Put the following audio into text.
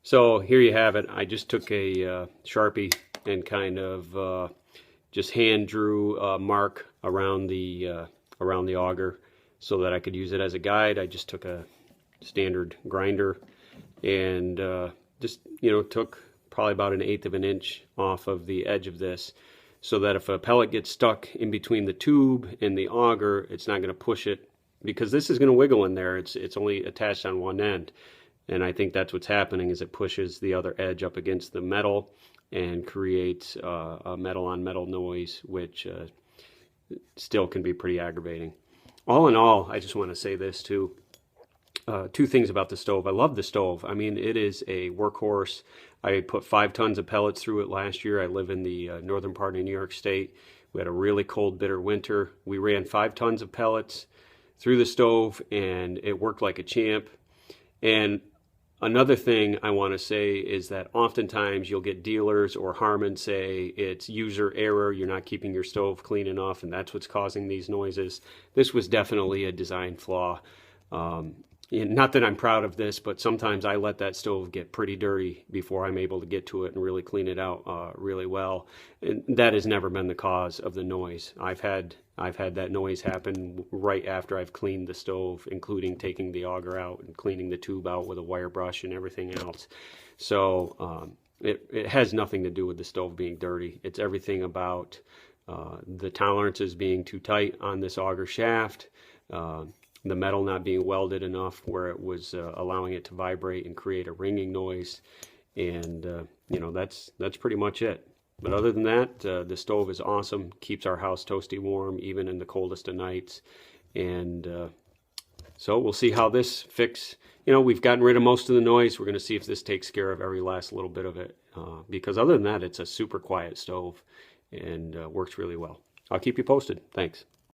So here you have it. I just took a Sharpie and kind of just hand drew a mark around the auger so that I could use it as a guide. I just took a standard grinder and just took probably about 1/8 of an inch off of the edge of this, so that if a pellet gets stuck in between the tube and the auger, it's not going to push it, because this is going to wiggle in there. It's only attached on one end. And I think that's what's happening, is it pushes the other edge up against the metal and creates a metal on metal noise, which still can be pretty aggravating. All in all, I just want to say this too. Two things about the stove. I love the stove. I mean, it is a workhorse. I put 5 tons of pellets through it last year. I live in the northern part of New York State. We had a really cold, bitter winter. We ran 5 tons of pellets through the stove, and it worked like a champ. And another thing I want to say is that oftentimes you'll get dealers or Harman say it's user error, you're not keeping your stove clean enough, and that's what's causing these noises. This was definitely a design flaw. Not that I'm proud of this, but sometimes I let that stove get pretty dirty before I'm able to get to it and really clean it out really well. And that has never been the cause of the noise. I've had that noise happen right after I've cleaned the stove, including taking the auger out and cleaning the tube out with a wire brush and everything else. So it has nothing to do with the stove being dirty. It's everything about the tolerances being too tight on this auger shaft, the metal not being welded enough where it was allowing it to vibrate and create a ringing noise. And that's pretty much it. But other than that, the stove is awesome, keeps our house toasty warm even in the coldest of nights. And so we'll see how this fix. We've gotten rid of most of the noise. We're going to see if this takes care of every last little bit of it, because other than that, it's a super quiet stove and works really well. I'll keep you posted. Thanks.